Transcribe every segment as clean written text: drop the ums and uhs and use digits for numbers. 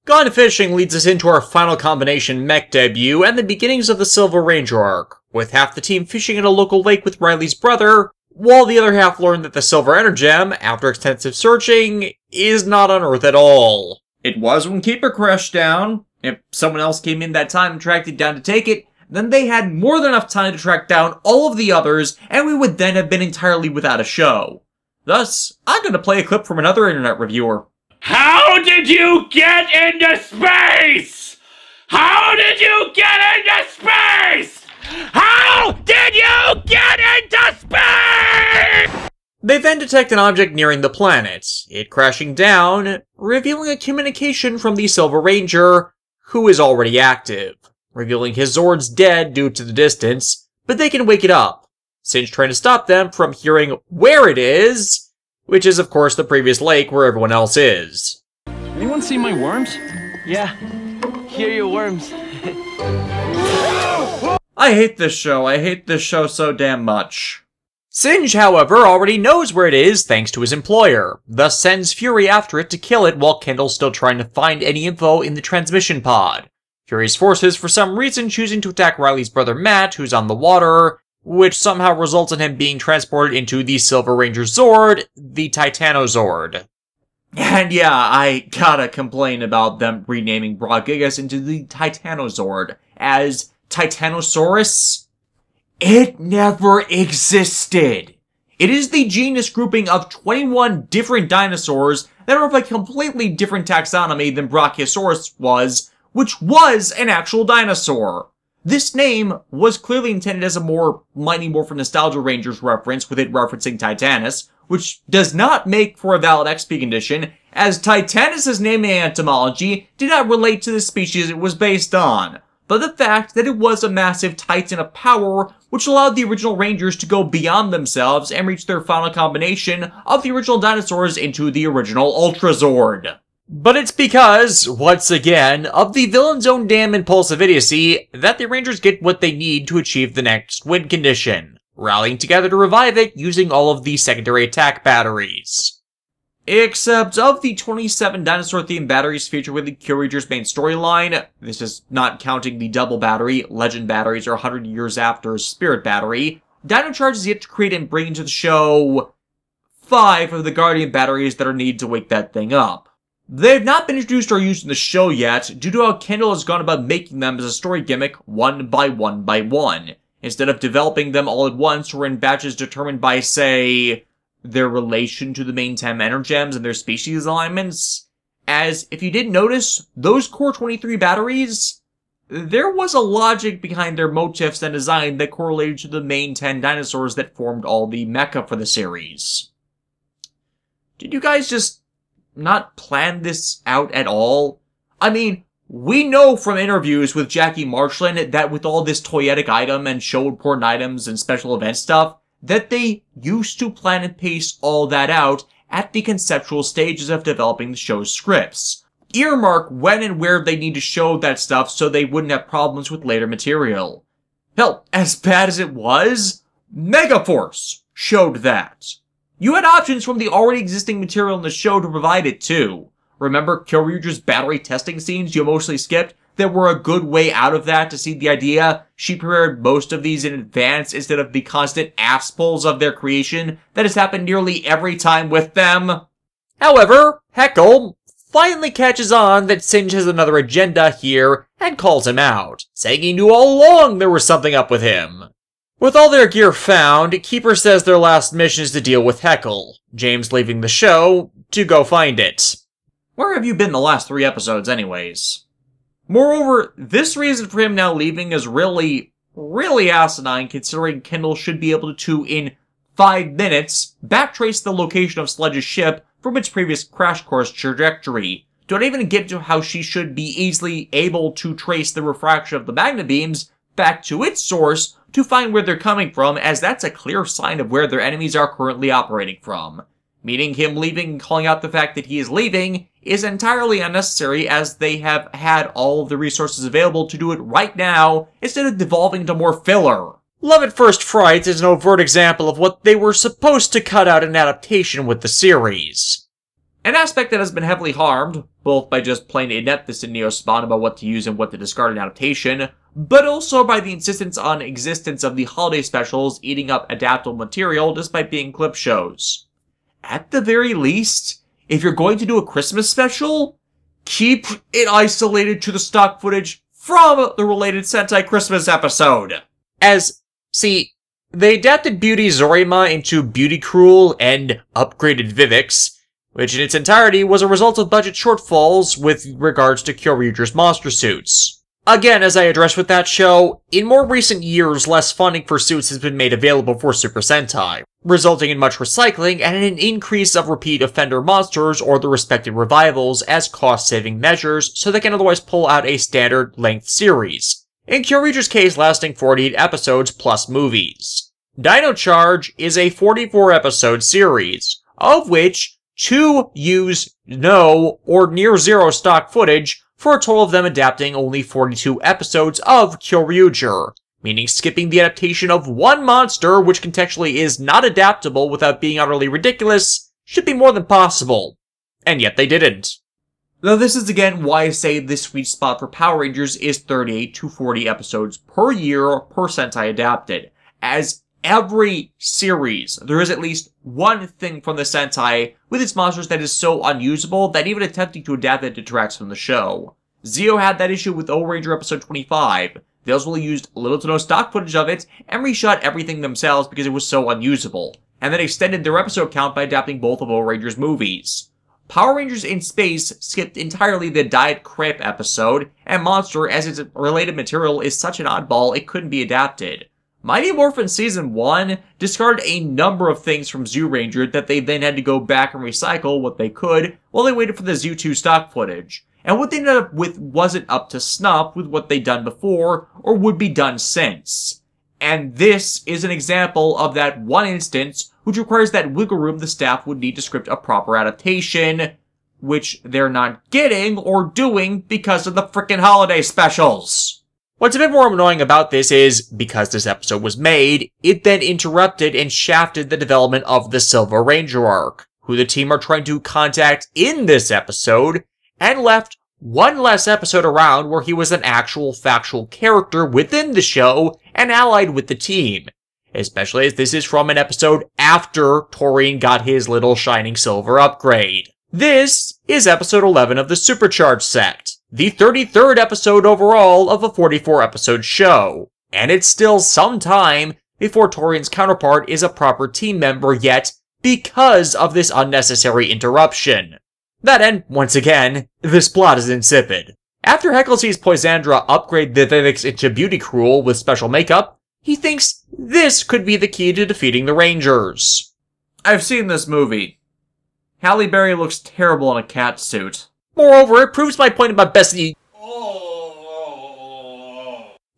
Gone Fishing leads us into our final combination mech debut and the beginnings of the Silver Ranger arc, with half the team fishing in a local lake with Riley's brother, while the other half learn that the Silver Energem, after extensive searching, is not on Earth at all. It was when Keeper crashed down. If someone else came in that time and tracked it down to take it, then they had more than enough time to track down all of the others, and we would then have been entirely without a show. Thus, I'm going to play a clip from another internet reviewer. How did you get into space? How did you get into space? How did you get into space? They then detect an object nearing the planet, it crashing down, revealing a communication from the Silver Ranger, who is already active, revealing his Zord's dead due to the distance, but they can wake it up, Singe trying to stop them from hearing where it is, which is of course the previous lake where everyone else is. Anyone see my worms? Yeah, here are your worms. I hate this show so damn much. Singe, however, already knows where it is thanks to his employer, thus sends Fury after it to kill it while Kendall's still trying to find any info in the transmission pod. Fury's forces for some reason choosing to attack Riley's brother Matt, who's on the water, which somehow results in him being transported into the Silver Ranger Zord, the Titanozord. And yeah, I gotta complain about them renaming Brachiosaur into the Titanozord as Titanosaurus. It never existed. It is the genus grouping of 21 different dinosaurs that are of a completely different taxonomy than Brachiosaurus was, which was an actual dinosaur. This name was clearly intended as a more Mighty Morphin Nostalgia Rangers reference, with it referencing Titanus, which does not make for a valid XP condition, as Titanus' naming etymology did not relate to the species it was based on, but the fact that it was a massive titan of power which allowed the original Rangers to go beyond themselves and reach their final combination of the original dinosaurs into the original Ultrazord. But it's because, once again, of the villain's own damn impulsive idiocy that the Rangers get what they need to achieve the next win condition, rallying together to revive it using all of the secondary attack batteries. Except of the 27 dinosaur-themed batteries featured within Kyojin's main storyline, this is not counting the double battery, Legend batteries, or 100 Years After Spirit battery, Dino Charge is yet to create and bring into the show 5 of the Guardian batteries that are needed to wake that thing up. They've not been introduced or used in the show yet, due to how Kendall has gone about making them as a story gimmick one by one, instead of developing them all at once or in batches determined by, say, their relation to the main 10 Energems and their species alignments. As, if you didn't notice, those core 23 batteries, there was a logic behind their motifs and design that correlated to the main 10 dinosaurs that formed all the mecha for the series. Did you guys just not plan this out at all? I mean, we know from interviews with Jackie Marshland that with all this toyetic item and show important items and special event stuff, that they used to plan and pace all that out at the conceptual stages of developing the show's scripts. Earmark when and where they need to show that stuff so they wouldn't have problems with later material. Hell, as bad as it was, Megaforce showed that. You had options from the already existing material in the show to provide it too. Remember Kyoryuger's battery testing scenes you mostly skipped? That were a good way out of that to see the idea she prepared most of these in advance instead of the constant ass pulls of their creation that has happened nearly every time with them. However, Heckle finally catches on that Singe has another agenda here and calls him out, saying he knew all along there was something up with him. With all their gear found, Keeper says their last mission is to deal with Heckle, James leaving the show to go find it. Where have you been the last 3 episodes anyways? Moreover, this reason for him now leaving is really asinine considering Kendall should be able to, in 5 minutes, backtrace the location of Sledge's ship from its previous crash course trajectory. Don't even get to how she should be easily able to trace the refraction of the magna beams back to its source to find where they're coming from, as that's a clear sign of where their enemies are currently operating from. Meaning him leaving and calling out the fact that he is leaving is entirely unnecessary, as they have had all of the resources available to do it right now instead of devolving into more filler. Love at First Fright is an overt example of what they were supposed to cut out in adaptation with the series. An aspect that has been heavily harmed, both by just plain ineptness in Neo's spawn about what to use and what to discard in adaptation, but also by the insistence on existence of the holiday specials eating up adaptable material despite being clip shows. At the very least, if you're going to do a Christmas special, keep it isolated to the stock footage from the related Sentai Christmas episode. They adapted Beauty Zorima into Beauty Cruel and upgraded Vivix, which in its entirety was a result of budget shortfalls with regards to Kyoryuger's monster suits. Again, as I addressed with that show, in more recent years, less funding for suits has been made available for Super Sentai, resulting in much recycling and an increase of repeat offender monsters or the respective revivals as cost-saving measures so they can otherwise pull out a standard-length series, in Kyoryuger's case lasting 48 episodes plus movies. Dino Charge is a 44-episode series, of which 2 use no or near zero stock footage, for a total of them adapting only 42 episodes of Kyoryuger, meaning skipping the adaptation of one monster, which contextually is not adaptable without being utterly ridiculous, should be more than possible. And yet they didn't. Though this is again why I say this sweet spot for Power Rangers is 38 to 40 episodes per year per Sentai adapted, as every series, there is at least one thing from the Sentai with its monsters that is so unusable that even attempting to adapt it detracts from the show. Zeo had that issue with O-Ranger episode 25. They also used little to no stock footage of it and reshot everything themselves because it was so unusable, and then extended their episode count by adapting both of O-Ranger's movies. Power Rangers in Space skipped entirely the Diet Crap episode, and Monster, as its related material is such an oddball it couldn't be adapted. Mighty Morphin Season 1 discarded a number of things from Zyuranger that they then had to go back and recycle what they could while they waited for the Zoo 2 stock footage. And what they ended up with wasn't up to snuff with what they'd done before or would be done since. And this is an example of that one instance which requires that wiggle room the staff would need to script a proper adaptation, which they're not getting or doing because of the frickin' holiday specials. What's a bit more annoying about this is, because this episode was made, it then interrupted and shafted the development of the Silver Ranger arc, who the team are trying to contact in this episode, and left one less episode around where he was an actual factual character within the show and allied with the team, especially as this is from an episode after Torian got his little shining silver upgrade. This is episode 11 of the Supercharged Sect, the 33rd episode overall of a 44-episode show, and it's still some time before Torian's counterpart is a proper team member yet because of this unnecessary interruption. That and, once again, this plot is insipid. After Heckle sees Poisandra upgrade the Vivix into Beauty Cruel with special makeup, he thinks this could be the key to defeating the Rangers. I've seen this movie. Halle Berry looks terrible in a cat suit. Moreover, it proves my point about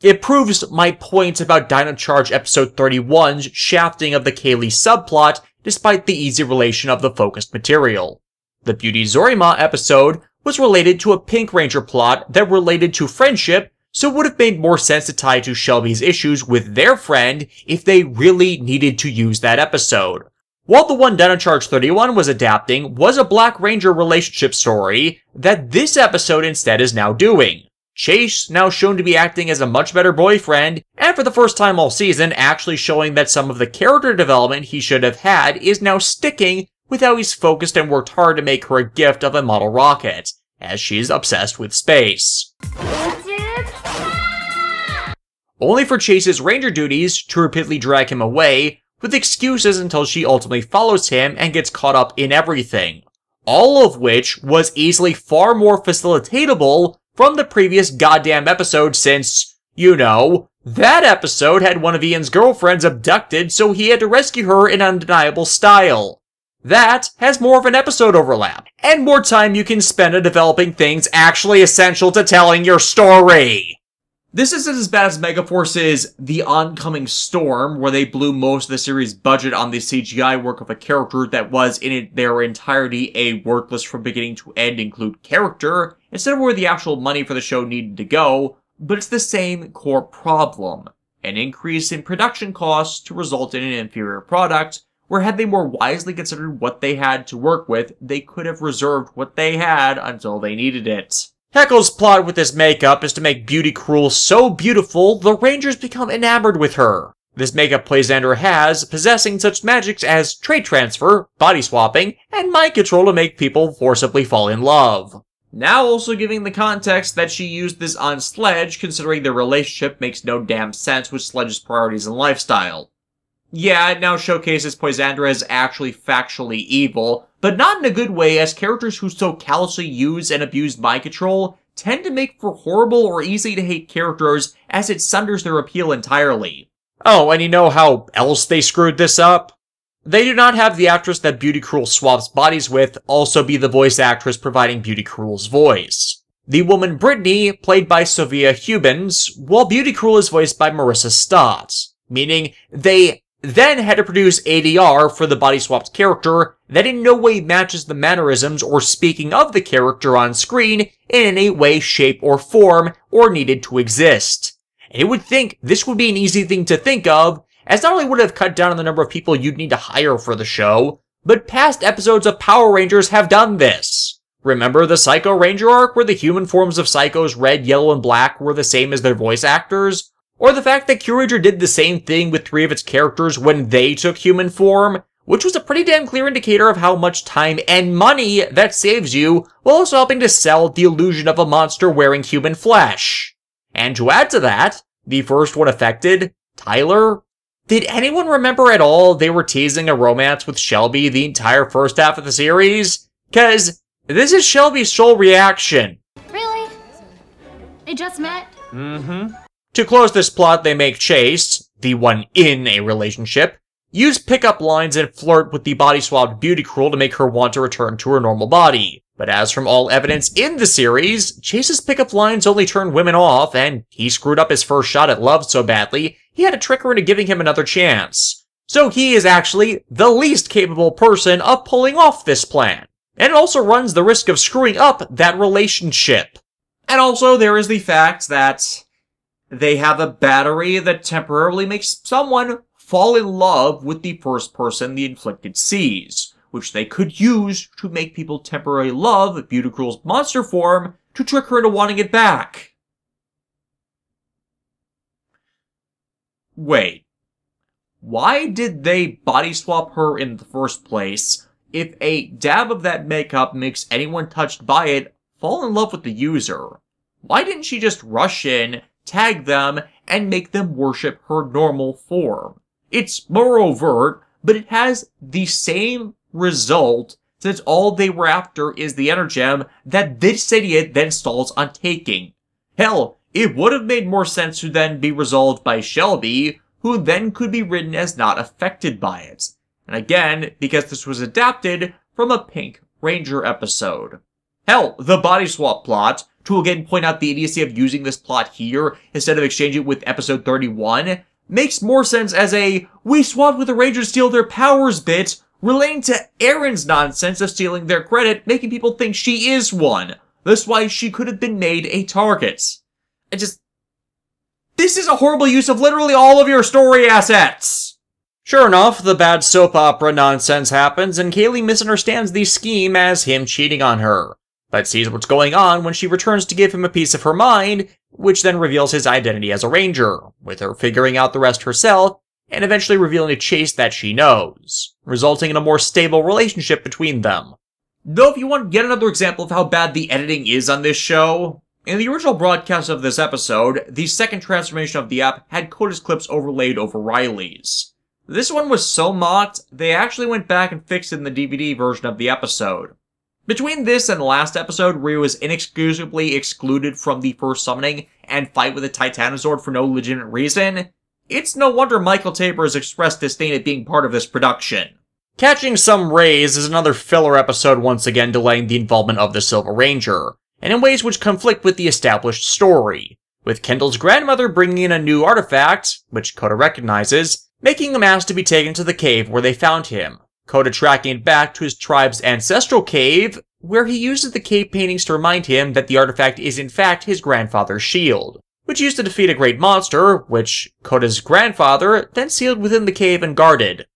It proves my point about Dino Charge episode 31's shafting of the Kaylee subplot despite the easy relation of the focused material. The Beauty Zorima episode was related to a Pink Ranger plot that related to friendship, so it would have made more sense to tie to Shelby's issues with their friend if they really needed to use that episode. While the one Dino Charge 31 was adapting was a Black Ranger relationship story that this episode instead is now doing. Chase, now shown to be acting as a much better boyfriend, and for the first time all season actually showing that some of the character development he should have had is now sticking with how he's focused and worked hard to make her a gift of a model rocket, as she's obsessed with space. Only for Chase's Ranger duties to repeatedly drag him away, with excuses until she ultimately follows him and gets caught up in everything. All of which was easily far more facilitatable from the previous goddamn episode since, you know, that episode had one of Ian's girlfriends abducted so he had to rescue her in undeniable style. That has more of an episode overlap, and more time you can spend on developing things actually essential to telling your story. This isn't as bad as Megaforce's The Oncoming Storm, where they blew most of the series' budget on the CGI work of a character that was in their entirety a worthless from beginning to end include character, instead of where the actual money for the show needed to go, but it's the same core problem. An increase in production costs to result in an inferior product, where had they more wisely considered what they had to work with, they could have reserved what they had until they needed it. Heckle's plot with this makeup is to make Beauty Cruel so beautiful, the Rangers become enamored with her. This makeup Poisandra has, possessing such magics as trait transfer, body swapping, and mind control to make people forcibly fall in love. Now also giving the context that she used this on Sledge, considering their relationship makes no damn sense with Sledge's priorities and lifestyle. Yeah, it now showcases Poisandra as actually factually evil, but not in a good way, as characters who so callously use and abuse mind control tend to make for horrible or easy to hate characters, as it sunders their appeal entirely. Oh, and you know how else they screwed this up? They do not have the actress that Beauty Cruel swaps bodies with also be the voice actress providing Beauty Cruel's voice. The woman Brittany, played by Sophia Hubbins, while Beauty Cruel is voiced by Marissa Stott, meaning they then had to produce ADR for the body-swapped character that in no way matches the mannerisms or speaking of the character on screen in any way, shape, or form, or needed to exist. And you would think this would be an easy thing to think of, as not only would it have cut down on the number of people you'd need to hire for the show, but past episodes of Power Rangers have done this. Remember the Psycho Ranger arc where the human forms of Psychos Red, Yellow, and Black were the same as their voice actors? Or the fact that Kyuranger did the same thing with 3 of its characters when they took human form, which was a pretty damn clear indicator of how much time and money that saves you, while also helping to sell the illusion of a monster wearing human flesh. And to add to that, the first one affected, Tyler. Did anyone remember at all they were teasing a romance with Shelby the entire first half of the series? 'Cause this is Shelby's sole reaction. Really? They just met? Mm-hmm. To close this plot, they make Chase, the one in a relationship, use pickup lines and flirt with the body-swapped Beauty Cruel to make her want to return to her normal body. But as from all evidence in the series, Chase's pickup lines only turn women off, and he screwed up his first shot at love so badly, he had to trick her into giving him another chance. So he is actually the least capable person of pulling off this plan, and also runs the risk of screwing up that relationship. And also there is the fact that they have a battery that temporarily makes someone fall in love with the first person the inflicted sees, which they could use to make people temporarily love Beauty Cruel's monster form to trick her into wanting it back. Wait, why did they body swap her in the first place if a dab of that makeup makes anyone touched by it fall in love with the user? Why didn't she just rush in, tag them, and make them worship her normal form? It's more overt, but it has the same result, since all they were after is the energem that this idiot then stalls on taking. Hell, it would have made more sense to then be resolved by Shelby, who then could be written as not affected by it. And again, because this was adapted from a Pink Ranger episode. Hell, the body swap plot, to again point out the idiocy of using this plot here instead of exchanging it with episode 31, makes more sense as a "we swapped with the Rangers to steal their powers" bit, relating to Erin's nonsense of stealing their credit, making people think she is one. That's why she could have been made a target. This is a horrible use of literally all of your story assets! Sure enough, the bad soap opera nonsense happens, and Kaylee misunderstands the scheme as him cheating on her, but sees what's going on when she returns to give him a piece of her mind, which then reveals his identity as a ranger, with her figuring out the rest herself, and eventually revealing to Chase that she knows, resulting in a more stable relationship between them. Though if you want yet another example of how bad the editing is on this show, in the original broadcast of this episode, the second transformation of the app had Coda's clips overlaid over Riley's. This one was so mocked, they actually went back and fixed it in the DVD version of the episode. Between this and the last episode, where he was inexcusably excluded from the first summoning and fight with a Titanosaur for no legitimate reason, it's no wonder Michael Tabor has expressed disdain at being part of this production. Catching Some Rays is another filler episode once again delaying the involvement of the Silver Ranger, and in ways which conflict with the established story, with Kendall's grandmother bringing in a new artifact, which Coda recognizes, making him ask to be taken to the cave where they found him. Coda tracking it back to his tribe's ancestral cave, where he uses the cave paintings to remind him that the artifact is in fact his grandfather's shield, which used to defeat a great monster, which Coda's grandfather then sealed within the cave and guarded.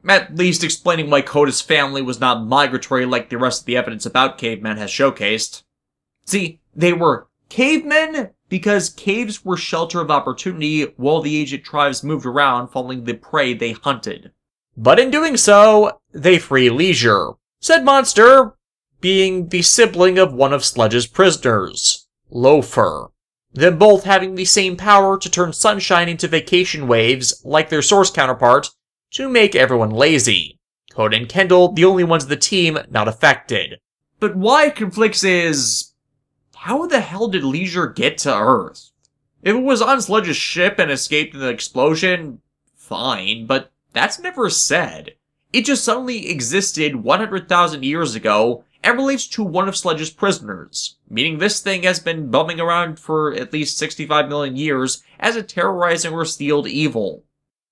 At least explaining why Koda's family was not migratory like the rest of the evidence about cavemen has showcased. See, they were cavemen because caves were shelter of opportunity while the ancient tribes moved around following the prey they hunted. But in doing so, they free Leisure, said monster being the sibling of one of Sledge's prisoners, Loafer. Them both having the same power to turn sunshine into vacation waves like their source counterpart to make everyone lazy. Koda and Kendall, the only ones of the team not affected. But why it conflicts is, how the hell did Leisure get to Earth? If it was on Sledge's ship and escaped in the explosion, fine, but that's never said. It just suddenly existed 100,000 years ago and relates to one of Sledge's prisoners, meaning this thing has been bumming around for at least 65 million years as a terrorizing or stealed evil.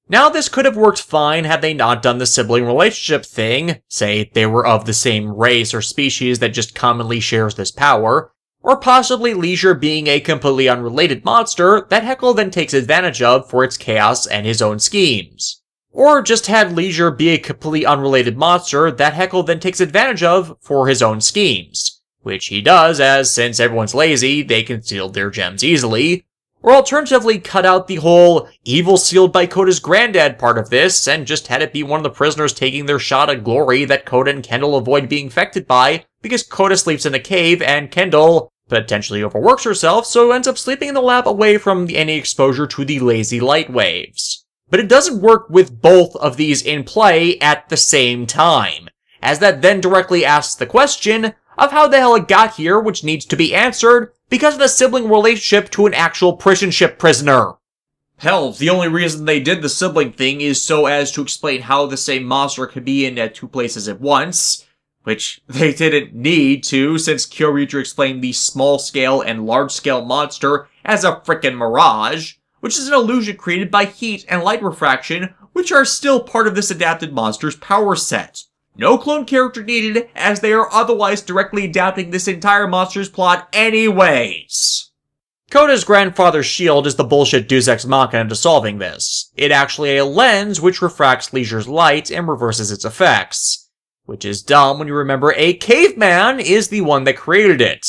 Now this could have worked fine had they not done the sibling relationship thing, say they were of the same race or species that just commonly shares this power, or possibly Leisure being a completely unrelated monster that Heckle then takes advantage of for its chaos and his own schemes. Or just had Leisure be a completely unrelated monster that Heckle then takes advantage of for his own schemes, which he does as since everyone's lazy, they can steal their gems easily, or alternatively cut out the whole evil sealed by Koda's granddad part of this and just had it be one of the prisoners taking their shot at glory that Koda and Kendall avoid being infected by because Koda sleeps in a cave and Kendall potentially overworks herself so ends up sleeping in the lab away from any exposure to the lazy light waves. But it doesn't work with both of these in play at the same time, as that then directly asks the question of how the hell it got here, which needs to be answered because of the sibling relationship to an actual prison ship prisoner. Hell, the only reason they did the sibling thing is so as to explain how the same monster could be in two places at once, which they didn't need to since Kyoryuger explained the small-scale and large-scale monster as a frickin' mirage, which is an illusion created by heat and light refraction, which are still part of this adapted monster's power set. No clone character needed, as they are otherwise directly adapting this entire monster's plot anyways. Koda's grandfather's shield is the bullshit deus ex machina to solving this. It actually a lens which refracts Leisure's light and reverses its effects. Which is dumb when you remember a caveman is the one that created it.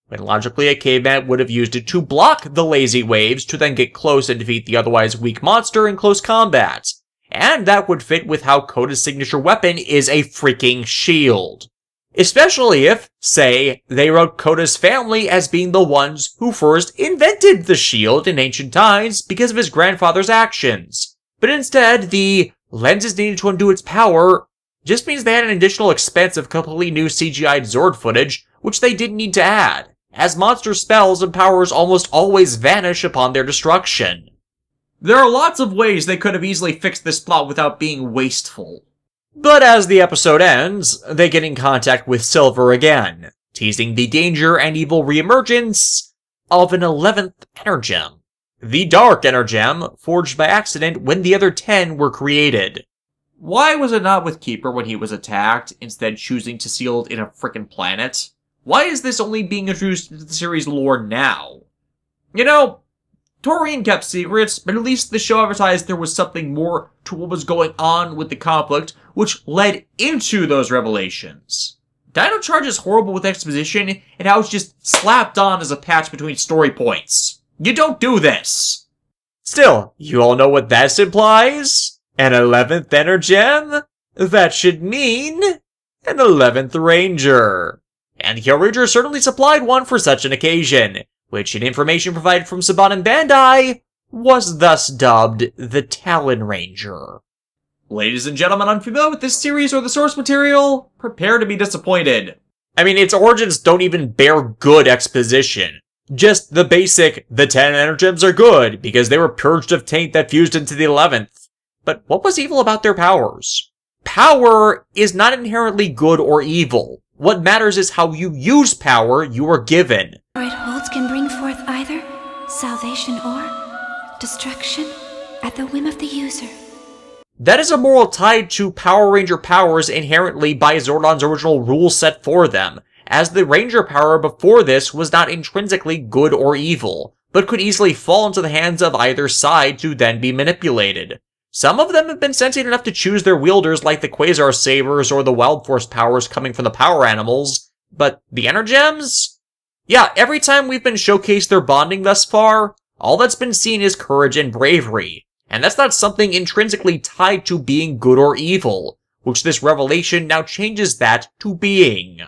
When logically a caveman would have used it to block the lazy waves to then get close and defeat the otherwise weak monster in close combat. And that would fit with how Koda's signature weapon is a freaking shield. Especially if, say, they wrote Koda's family as being the ones who first invented the shield in ancient times because of his grandfather's actions. But instead, the lenses needed to undo its power just means they had an additional expense of completely new CGI'd Zord footage, which they didn't need to add, as monster spells and powers almost always vanish upon their destruction. There are lots of ways they could have easily fixed this plot without being wasteful. But as the episode ends, they get in contact with Silver again, teasing the danger and evil reemergence of an 11th Energem. The Dark Energem, forged by accident when the other 10 were created. Why was it not with Keeper when he was attacked, instead choosing to seal it in a frickin' planet? Why is this only being introduced into the series lore now? You know, Torian kept secrets, but at least the show advertised there was something more to what was going on with the conflict, which led into those revelations. Dino Charge is horrible with exposition, and how it's just slapped on as a patch between story points. You don't do this! Still, you all know what that implies? An 11th Energem? That should mean an 11th Ranger. And Kyoryuger certainly supplied one for such an occasion, which in information provided from Saban and Bandai was thus dubbed the Talon Ranger. Ladies and gentlemen unfamiliar with this series or the source material, prepare to be disappointed. I mean, its origins don't even bear good exposition. Just the basic, the 10 Energems are good because they were purged of taint that fused into the 11th. But what was evil about their powers? Power is not inherently good or evil. What matters is how you use power you are given. It holds can bring forth either salvation or destruction at the whim of the user. That is a moral tied to Power Ranger powers inherently by Zordon's original rule set for them, as the Ranger power before this was not intrinsically good or evil, but could easily fall into the hands of either side to then be manipulated. Some of them have been sentient enough to choose their wielders like the Quasar Sabers or the Wild Force powers coming from the power animals, but the Energems? Yeah, every time we've been showcased their bonding thus far, all that's been seen is courage and bravery, and that's not something intrinsically tied to being good or evil, which this revelation now changes that to being.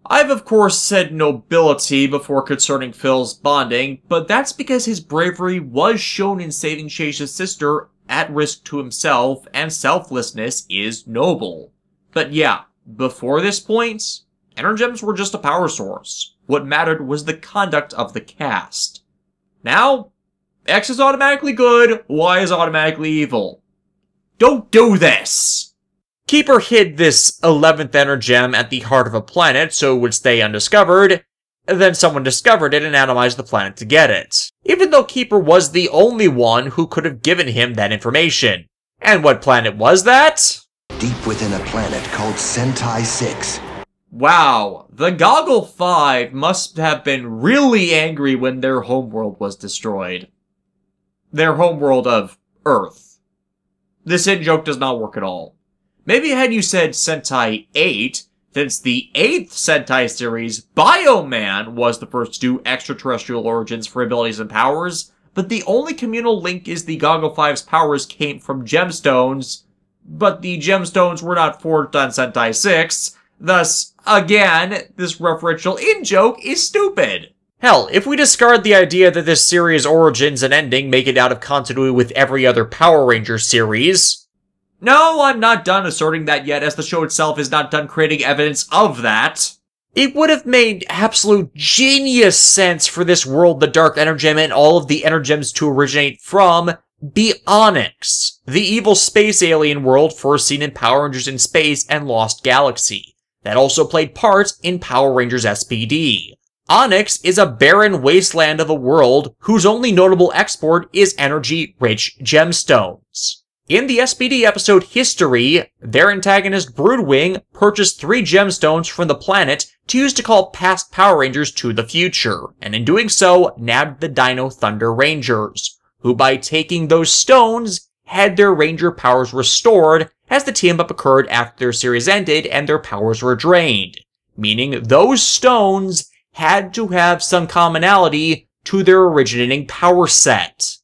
I've of course said nobility before concerning Phil's bonding, but that's because his bravery was shown in saving Shaysha's sister at risk to himself, and selflessness is noble. But yeah, before this point, Energems were just a power source. What mattered was the conduct of the cast. Now, X is automatically good, Y is automatically evil. Don't do this! Keeper hid this 11th Energem at the heart of a planet so it would stay undiscovered. Then someone discovered it and atomized the planet to get it. Even though Keeper was the only one who could have given him that information. And what planet was that? Deep within a planet called Sentai 6. Wow, the Goggle 5 must have been really angry when their homeworld was destroyed. Their homeworld of Earth. This in-joke does not work at all. Maybe had you said Sentai 8, since the 8th Sentai series, Bioman was the first to do extraterrestrial origins for abilities and powers, but the only communal link is the Goggle 5's powers came from gemstones, but the gemstones were not forged on Sentai 6, thus, again, this referential in-joke is stupid. Hell, if we discard the idea that this series' origins and ending make it out of continuity with every other Power Rangers series... No, I'm not done asserting that yet, as the show itself is not done creating evidence of that. It would have made absolute genius sense for this world the Dark Energem and all of the Energems to originate from be Onyx, the evil space alien world first seen in Power Rangers in Space and Lost Galaxy, that also played parts in Power Rangers SPD. Onyx is a barren wasteland of a world whose only notable export is energy-rich gemstones. In the SPD episode History, their antagonist Broodwing purchased 3 gemstones from the planet to use to call past Power Rangers to the future, and in doing so, nabbed the Dino Thunder Rangers, who by taking those stones, had their Ranger powers restored as the team-up occurred after their series ended and their powers were drained, meaning those stones had to have some commonality to their originating power set.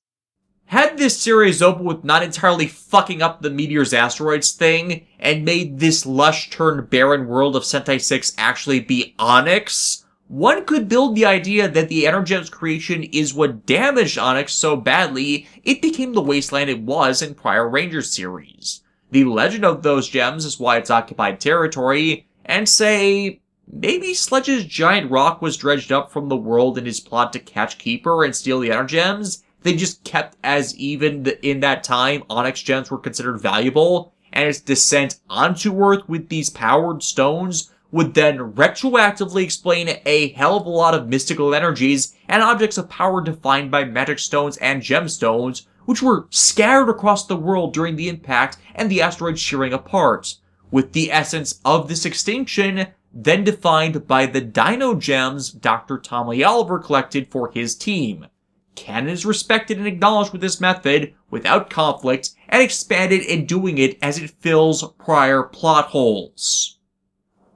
Had this series opened with not entirely fucking up the Meteors Asteroids thing, and made this lush-turned barren world of Sentai 6 actually be Onyx, one could build the idea that the Energem's creation is what damaged Onyx so badly it became the wasteland it was in prior Ranger series. The legend of those gems is why it's occupied territory, and say, maybe Sledge's giant rock was dredged up from the world in his plot to catch Keeper and steal the Energems. They just kept as even in that time Onyx gems were considered valuable, and its descent onto Earth with these powered stones would then retroactively explain a hell of a lot of mystical energies and objects of power defined by magic stones and gemstones, which were scattered across the world during the impact and the asteroid shearing apart, with the essence of this extinction then defined by the Dino Gems Dr. Tommy Oliver collected for his team. Canon is respected and acknowledged with this method, without conflict, and expanded in doing it as it fills prior plot holes.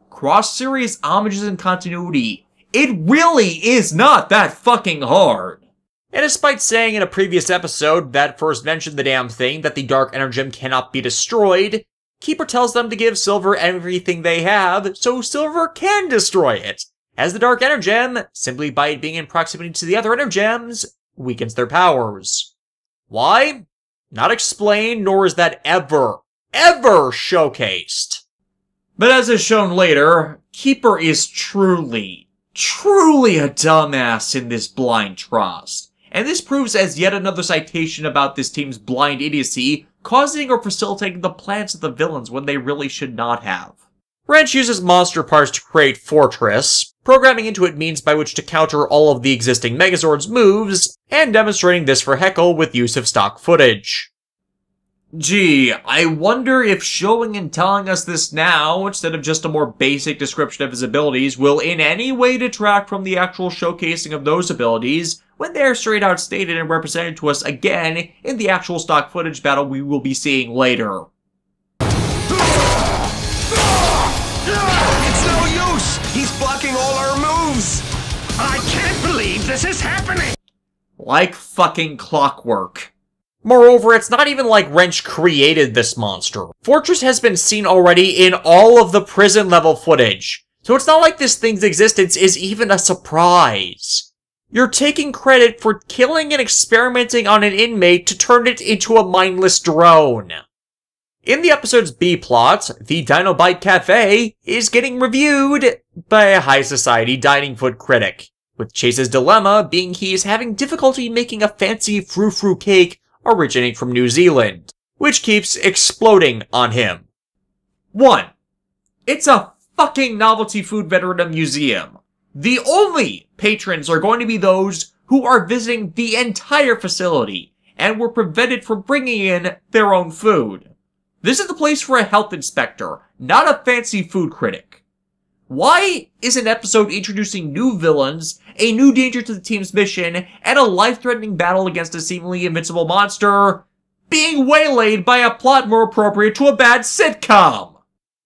Cross-series homages and continuity. It really is not that fucking hard. And despite saying in a previous episode that first mentioned the damn thing that the Dark Energem cannot be destroyed, Keeper tells them to give Silver everything they have so Silver can destroy it, as the Dark Energem, simply by it being in proximity to the other Energems, weakens their powers. Why? Not explained, nor is that ever showcased. But as is shown later, Keeper is truly a dumbass in this blind trust. And this proves as yet another citation about this team's blind idiocy, causing or facilitating the plans of the villains when they really should not have. Wrench uses monster parts to create Fortress, programming into it means by which to counter all of the existing Megazord's moves, and demonstrating this for Heckle with use of stock footage. Gee, I wonder if showing and telling us this now, instead of just a more basic description of his abilities, will in any way detract from the actual showcasing of those abilities, when they're straight out stated and represented to us again in the actual stock footage battle we will be seeing later. It's no use! He's blocking all our moves! I can't believe this is happening! Like fucking clockwork. Moreover, it's not even like Wrench created this monster. Fortress has been seen already in all of the prison-level footage, so it's not like this thing's existence is even a surprise. You're taking credit for killing and experimenting on an inmate to turn it into a mindless drone. In the episode's B-plot, the Dinobite Cafe is getting reviewed by a high society dining food critic, with Chase's dilemma being he is having difficulty making a fancy frou-frou cake originating from New Zealand, which keeps exploding on him. 1. It's a fucking novelty food vendor at a museum. The only patrons are going to be those who are visiting the entire facility and were prevented from bringing in their own food. This is the place for a health inspector, not a fancy food critic. Why is an episode introducing new villains, a new danger to the team's mission, and a life-threatening battle against a seemingly invincible monster being waylaid by a plot more appropriate to a bad sitcom?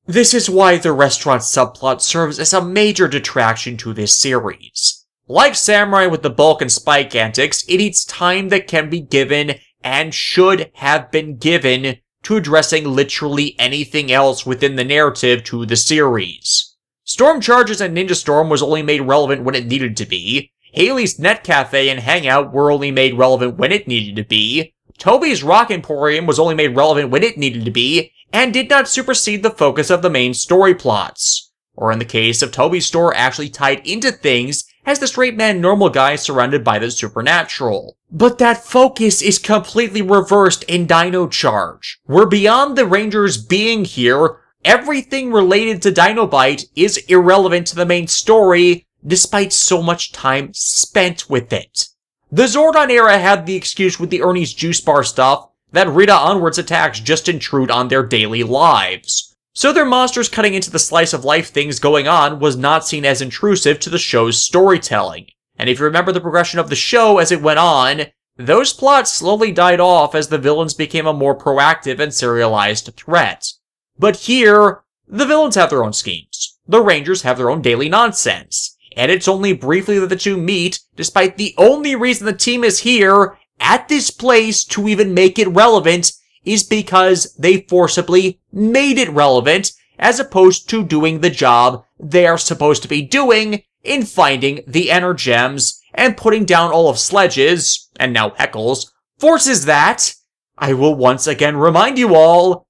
This is why the restaurant subplot serves as a major detraction to this series. Like Samurai with the bulk and spike antics, it needs time that can be given and should have been given to addressing literally anything else within the narrative to the series. Storm Charges and Ninja Storm was only made relevant when it needed to be. Haley's Net Cafe and Hangout were only made relevant when it needed to be. Toby's Rock Emporium was only made relevant when it needed to be, and did not supersede the focus of the main story plots. Or in the case of Toby's store, actually tied into things as the straight man normal guy surrounded by the supernatural. But that focus is completely reversed in Dino Charge, where beyond the Rangers being here, everything related to Dinobite is irrelevant to the main story, despite so much time spent with it. The Zordon era had the excuse with the Ernie's Juice Bar stuff that Rita Onward's attacks just intrude on their daily lives. So their monsters cutting into the slice of life things going on was not seen as intrusive to the show's storytelling. And if you remember the progression of the show as it went on, those plots slowly died off as the villains became a more proactive and serialized threat. But here, the villains have their own schemes. The Rangers have their own daily nonsense. And it's only briefly that the two meet, despite the only reason the team is here, at this place, to even make it relevant, is because they forcibly made it relevant, as opposed to doing the job they are supposed to be doing in finding the Energems and putting down all of Sledge's, and now Heckle's, forces that, I will once again remind you all,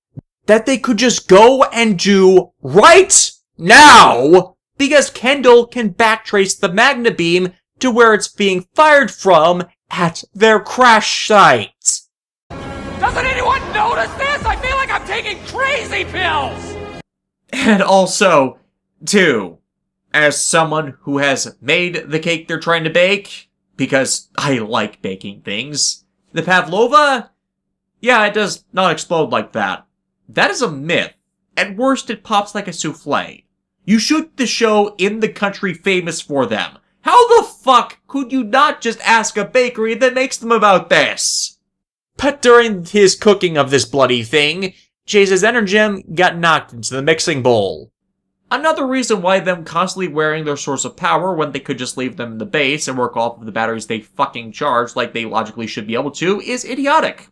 that they could just go and do right now, because Kendall can backtrace the Magna Beam to where it's being fired from at their crash site. Doesn't anyone notice this? I feel like I'm taking crazy pills! And also, too, as someone who has made the cake they're trying to bake, because I like baking things, the Pavlova, yeah, it does not explode like that. That is a myth. At worst, it pops like a souffle. You shoot the show in the country famous for them. How the fuck could you not just ask a bakery that makes them about this? But during his cooking of this bloody thing, Chase's Energem got knocked into the mixing bowl. Another reason why them constantly wearing their source of power when they could just leave them in the base and work off of the batteries they fucking charge like they logically should be able to is idiotic.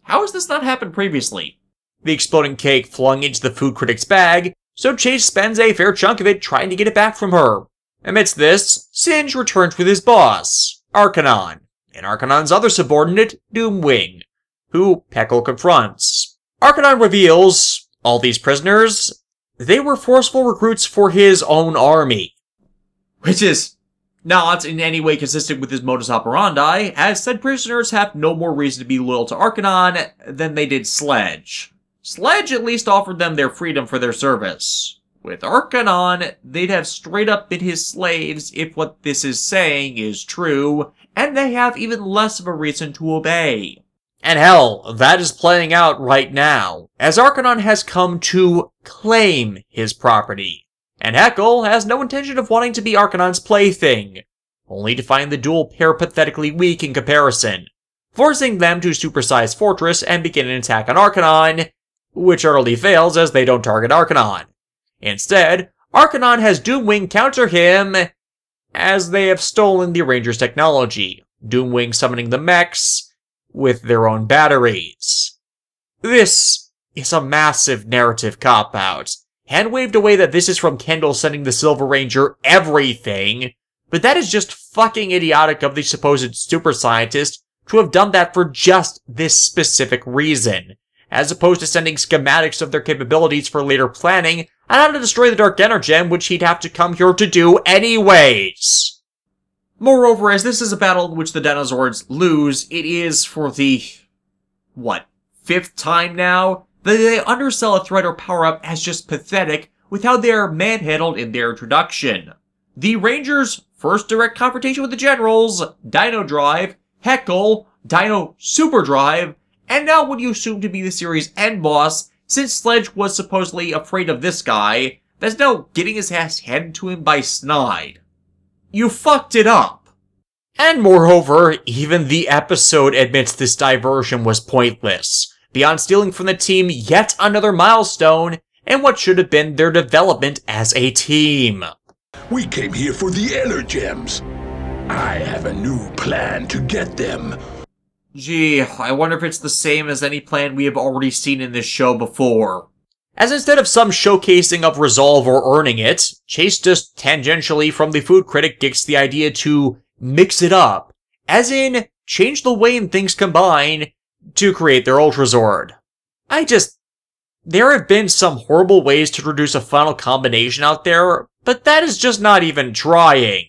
How has this not happened previously? The exploding cake flung into the food critic's bag, so Chase spends a fair chunk of it trying to get it back from her. Amidst this, Singe returns with his boss, Arcanon, and Arcanon's other subordinate, Doomwing, who Peckle confronts. Arcanon reveals, all these prisoners, they were forceful recruits for his own army. Which is not in any way consistent with his modus operandi, as said prisoners have no more reason to be loyal to Arcanon than they did Sledge. Sledge at least offered them their freedom for their service. With Arcanon, they'd have straight up been his slaves if what this is saying is true, and they have even less of a reason to obey. And hell, that is playing out right now, as Arcanon has come to claim his property. And Heckle has no intention of wanting to be Arcanon's plaything, only to find the dual pair pathetically weak in comparison, forcing them to supersize Fortress and begin an attack on Arcanon, which utterly fails as they don't target Arcanon. Instead, Arcanon has Doomwing counter him, as they have stolen the Ranger's technology, Doomwing summoning the mechs with their own batteries. This is a massive narrative cop-out, and waved away that this is from Kendall sending the Silver Ranger everything, but that is just fucking idiotic of the supposed super scientist to have done that for just this specific reason, as opposed to sending schematics of their capabilities for later planning on how to destroy the Dark Energem, which he'd have to come here to do anyways. Moreover, as this is a battle in which the Dinozords lose, it is for the, 5th time now, that they undersell a threat or power-up as just pathetic with how they are manhandled in their introduction. The Rangers' first direct confrontation with the Generals, Dino Drive, Heckle, Dino Super Drive, and now what you assume to be the series' end boss, since Sledge was supposedly afraid of this guy, that's now getting his ass handed to him by Snide. You fucked it up. And moreover, even the episode admits this diversion was pointless, beyond stealing from the team yet another milestone, and what should have been their development as a team. We came here for the Energems. I have a new plan to get them. Gee, I wonder if it's the same as any plan we have already seen in this show before. As instead of some showcasing of resolve or earning it, Chase just tangentially from the food critic gets the idea to mix it up, as in change the way things combine to create their Ultrazord. There have been some horrible ways to introduce a final combination out there, but that is just not even trying.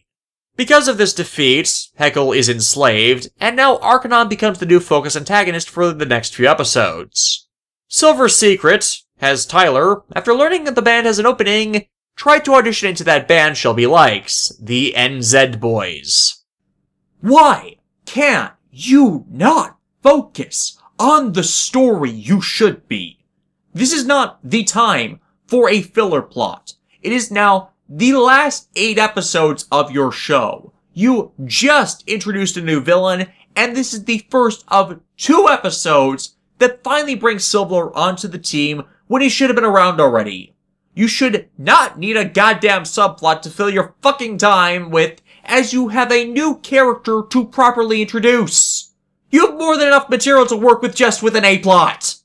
Because of this defeat, Heckle is enslaved, and now Arcanon becomes the new focus antagonist for the next few episodes. Silver's secret has Tyler, after learning that the band has an opening, tried to audition into that band Shelby likes, the NZ Boys. Why can't you not focus on the story you should be? This is not the time for a filler plot. It is now the last 8 episodes of your show. You just introduced a new villain, and this is the first of 2 episodes that finally brings Silver onto the team when he should have been around already. You should not need a goddamn subplot to fill your fucking time with, as you have a new character to properly introduce. You have more than enough material to work with just with an A-plot.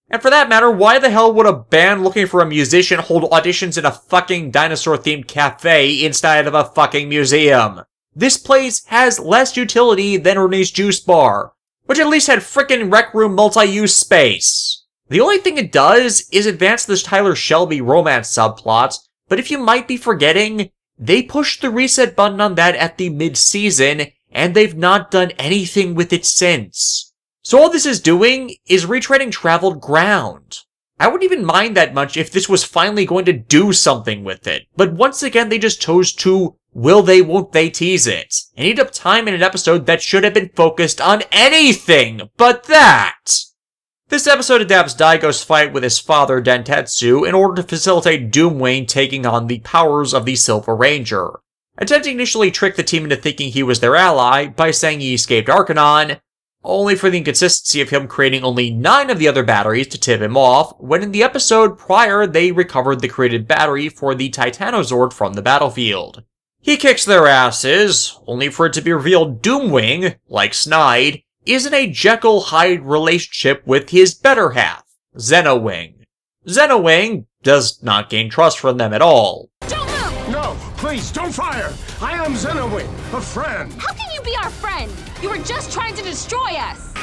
And for that matter, why the hell would a band looking for a musician hold auditions in a fucking dinosaur-themed cafe instead of a fucking museum? This place has less utility than Renee's Juice Bar, which at least had frickin' rec room multi-use space. The only thing it does is advance this Tyler Shelby romance subplot, but if you might be forgetting, they pushed the reset button on that at the mid-season, and they've not done anything with it since. So all this is doing is retreading traveled ground. I wouldn't even mind that much if this was finally going to do something with it, but once again they just chose to will they won't they tease it, and eat up time in an episode that should have been focused on anything but that. This episode adapts Daigo's fight with his father Dentetsu in order to facilitate Doomwing taking on the powers of the Silver Ranger, attempting to initially trick the team into thinking he was their ally by saying he escaped Arcanon, only for the inconsistency of him creating only 9 of the other batteries to tip him off, when in the episode prior they recovered the created battery for the Titanozord from the battlefield. He kicks their asses, only for it to be revealed Doomwing, like Snide, is in a Jekyll-Hyde relationship with his better half, Xenowing. Xenowing does not gain trust from them at all. Don't move! No, please, don't fire! I am Xenowing, a friend. How can you be our friend? You were just trying to destroy us!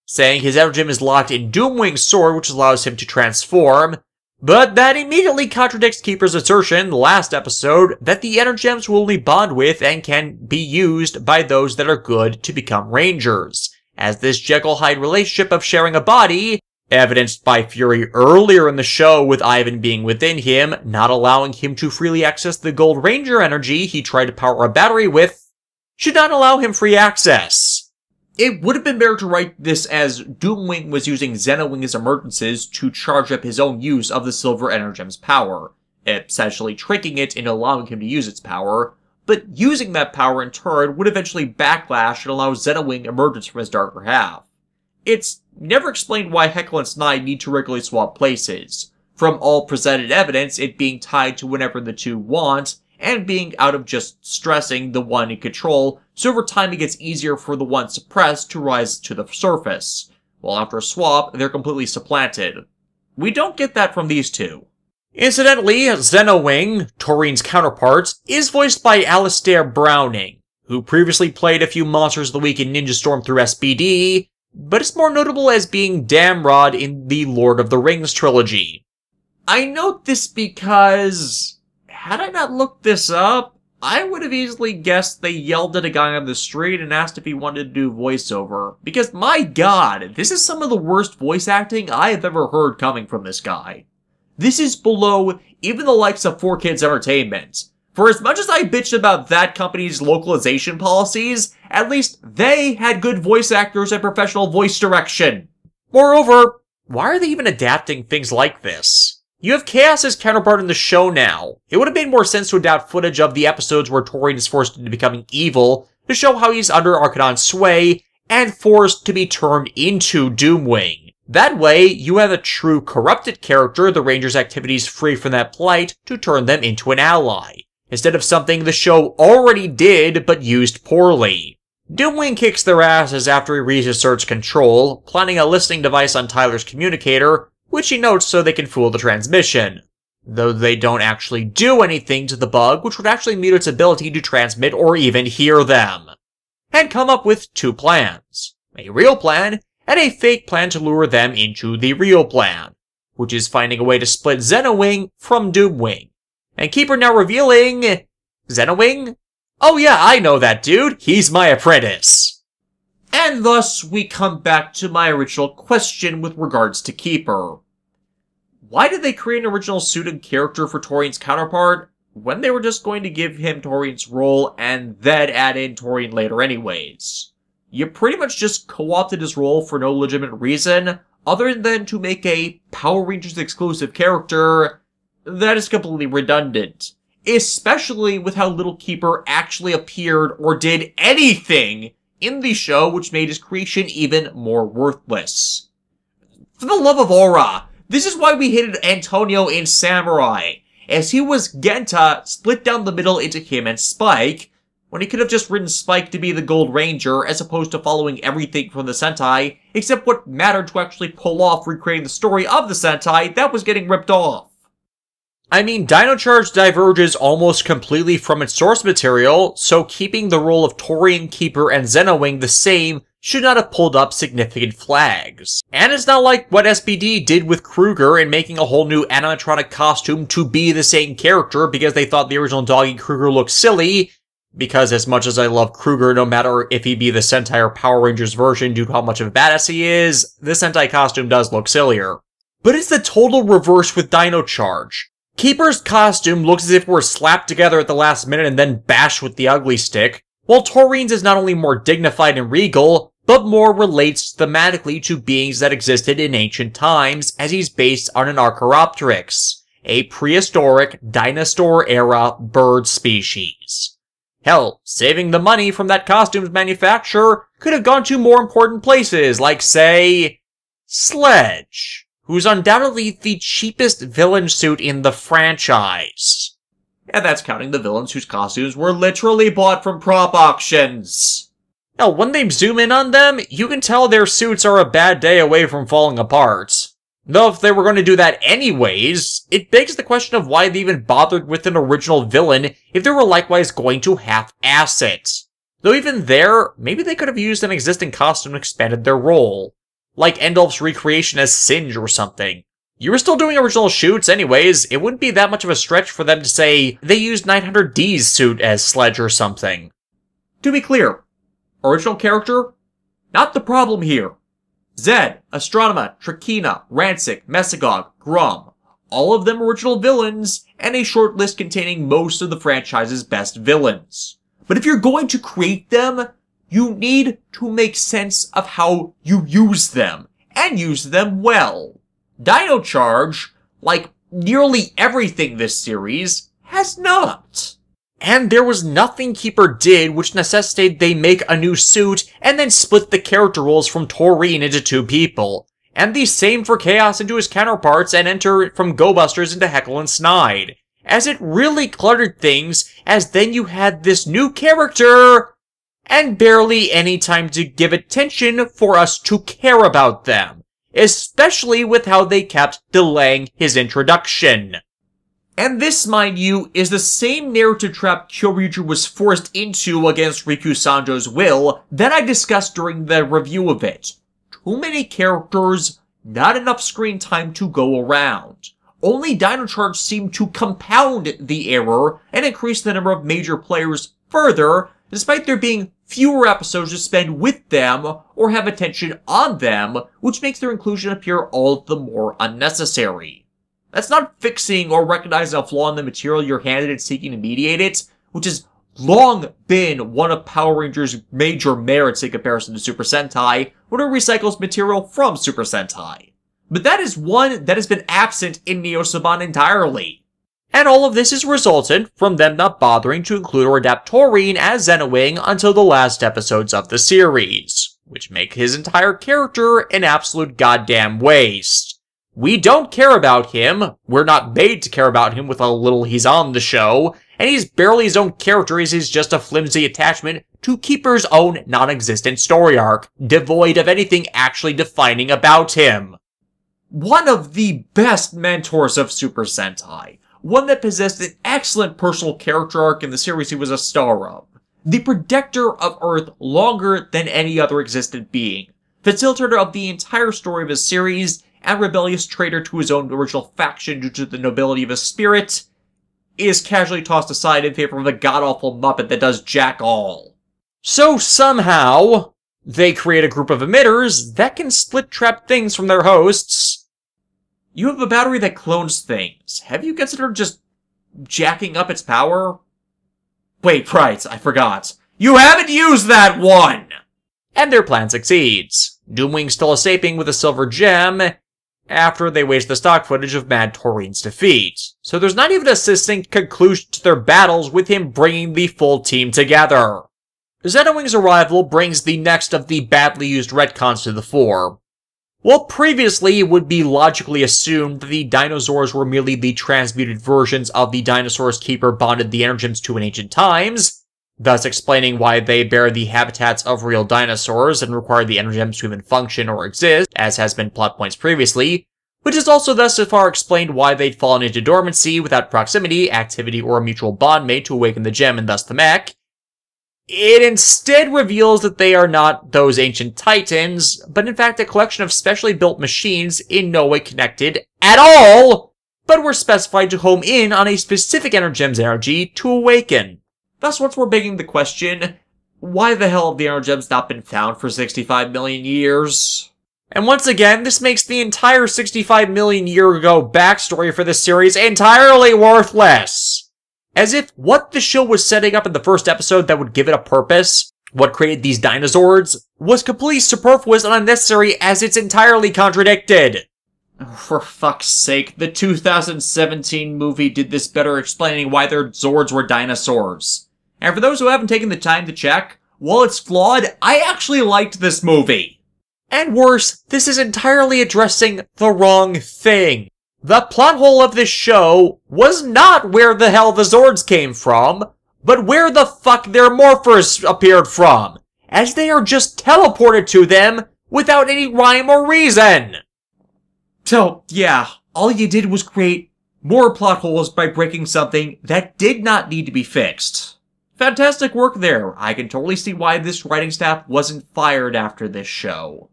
Saying his Energem is locked in Doomwing's sword, which allows him to transform, but that immediately contradicts Keeper's assertion last episode that the Energems will only bond with and can be used by those that are good to become Rangers, as this Jekyll-Hyde relationship of sharing a body evidenced by Fury earlier in the show with Ivan being within him, not allowing him to freely access the Gold Ranger energy he tried to power a battery with, should not allow him free access. It would have been better to write this as Doomwing was using Xenowing's emergencies to charge up his own use of the Silver Energem's power, essentially tricking it into allowing him to use its power, but using that power in turn would eventually backlash and allow Xenowing emergence from his darker half. It's never explained why Heckle and Snide need to regularly swap places, from all presented evidence it being tied to whenever the two want, and being out of just stressing the one in control, so over time it gets easier for the one suppressed to rise to the surface, while after a swap, they're completely supplanted. We don't get that from these two. Incidentally, Xenowing, Taurine's counterpart, is voiced by Alistair Browning, who previously played a few Monsters of the Week in Ninja Storm through SPD, but is more notable as being Damrod in the Lord of the Rings trilogy. I note this because, had I not looked this up, I would have easily guessed they yelled at a guy on the street and asked if he wanted to do voiceover, because my god, this is some of the worst voice acting I have ever heard coming from this guy. This is below even the likes of 4Kids Entertainment. For as much as I bitched about that company's localization policies, at least they had good voice actors and professional voice direction. Moreover, why are they even adapting things like this? You have Chaos's counterpart in the show now. It would have made more sense to adapt footage of the episodes where Taurine is forced into becoming evil, to show how he's under Arcanon's sway, and forced to be turned into Doomwing. That way, you have a true corrupted character, the Ranger's activities free from that plight, to turn them into an ally, instead of something the show already did, but used poorly. Doomwing kicks their asses after he reasserts control, planting a listening device on Tyler's communicator, which he notes so they can fool the transmission. Though they don't actually do anything to the bug, which would actually mute its ability to transmit or even hear them. And come up with two plans. A real plan, and a fake plan to lure them into the real plan, which is finding a way to split Xenowing from Doomwing. And Keeper now revealing... Xenowing? Oh yeah, I know that dude, he's my apprentice. And thus, we come back to my original question with regards to Keeper. Why did they create an original suit and character for Taurine's counterpart, when they were just going to give him Taurine's role and then add in Taurine later anyways? You pretty much just co-opted his role for no legitimate reason, other than to make a Power Rangers exclusive character that is completely redundant. Especially with how little Keeper actually appeared or did anything in the show, which made his creation even more worthless. For the love of Aura, this is why we hated Antonio in Samurai, as he was Genta split down the middle into him and Spike, when he could have just written Spike to be the Gold Ranger as opposed to following everything from the Sentai, except what mattered to actually pull off recreating the story of the Sentai that was getting ripped off. I mean, Dino Charge diverges almost completely from its source material, so keeping the role of Taurine, Keeper, and Xenowing the same should not have pulled up significant flags. And it's not like what SPD did with Kruger in making a whole new animatronic costume to be the same character because they thought the original Doggy Kruger looked silly, because as much as I love Kruger, no matter if he be the Sentai or Power Rangers version due to how much of a badass he is, the Sentai costume does look sillier. But it's the total reverse with Dino Charge. Keeper's costume looks as if it were slapped together at the last minute and then bashed with the ugly stick, while Taurine's is not only more dignified and regal, but more relates thematically to beings that existed in ancient times, as he's based on an Archaeopteryx, a prehistoric, dinosaur-era bird species. Hell, saving the money from that costume's manufacturer could have gone to more important places, like, say, Sledge, who's undoubtedly the cheapest villain suit in the franchise. And that's counting the villains whose costumes were literally bought from prop auctions. Now, when they zoom in on them, you can tell their suits are a bad day away from falling apart. Though if they were going to do that anyways, it begs the question of why they even bothered with an original villain if they were likewise going to half-ass it. Though even there, maybe they could have used an existing costume and expanded their role. Like Endolf's recreation as Singe or something. You were still doing original shoots anyways, it wouldn't be that much of a stretch for them to say they used 900D's suit as Sledge or something. To be clear, original character, not the problem here. Zed, Astronema, Trakina, Rancic, Mesagog, Grum. All of them original villains, and a short list containing most of the franchise's best villains. But if you're going to create them, you need to make sense of how you use them, and use them well. Dino Charge, like nearly everything this series, has not. And there was nothing Keeper did which necessitated they make a new suit and then split the character roles from Taurine into two people. And the same for Chaos into his counterparts and enter from Go Busters into Heckle and Snide. As it really cluttered things, as then you had this new character, and barely any time to give attention for us to care about them. Especially with how they kept delaying his introduction. And this, mind you, is the same narrative trap Kyoryuger was forced into against Riku Sanjo's will that I discussed during the review of it. Too many characters, not enough screen time to go around. Only Dino Charge seemed to compound the error and increase the number of major players further, despite there being fewer episodes to spend with them or have attention on them, which makes their inclusion appear all the more unnecessary. That's not fixing or recognizing a flaw in the material you're handed and seeking to mediate it, which has long been one of Power Rangers' major merits in comparison to Super Sentai, when it recycles material from Super Sentai. But that is one that has been absent in Neo Saban entirely. And all of this has resulted from them not bothering to include or adapt Taurine as Zenowing until the last episodes of the series, which make his entire character an absolute goddamn waste. We don't care about him, we're not made to care about him with how little he's on the show, and he's barely his own character as he's just a flimsy attachment to Keeper's own non-existent story arc, devoid of anything actually defining about him. One of the best mentors of Super Sentai, one that possessed an excellent personal character arc in the series he was a star of, the protector of Earth longer than any other existent being, facilitator of the entire story of his series, and rebellious traitor to his own original faction due to the nobility of his spirit, is casually tossed aside in favor of a god-awful Muppet that does jack all. So somehow, they create a group of emitters that can split trap things from their hosts. You have a battery that clones things. Have you considered just jacking up its power? Wait, right, I forgot. You haven't used that one! And their plan succeeds. Doomwing still escaping with a silver gem, after they waste the stock footage of Mad Taurine's defeat. So there's not even a succinct conclusion to their battles with him bringing the full team together. Zenowing's arrival brings the next of the badly used retcons to the fore. While previously it would be logically assumed that the dinosaurs were merely the transmuted versions of the dinosaurs Keeper bonded the Energems to in ancient times, thus explaining why they bear the habitats of real dinosaurs and require the Energems to even function or exist, as has been plot points previously, which is also thus so far explained why they'd fallen into dormancy without proximity, activity, or a mutual bond made to awaken the gem and thus the mech. It instead reveals that they are not those ancient titans, but in fact a collection of specially built machines in no way connected at all, but were specified to home in on a specific Energem's energy to awaken. Thus, once we're begging the question, why the hell have the Energems not been found for 65 million years? And once again, this makes the entire 65 million year ago backstory for this series entirely worthless. As if what the show was setting up in the first episode that would give it a purpose, what created these dinosaurs, was completely superfluous and unnecessary as it's entirely contradicted. For fuck's sake, the 2017 movie did this better explaining why their Zords were dinosaurs. And for those who haven't taken the time to check, while it's flawed, I actually liked this movie. And worse, this is entirely addressing the wrong thing. The plot hole of this show was not where the hell the Zords came from, but where the fuck their morphers appeared from, as they are just teleported to them without any rhyme or reason. So, yeah, all you did was create more plot holes by breaking something that did not need to be fixed. Fantastic work there. I can totally see why this writing staff wasn't fired after this show.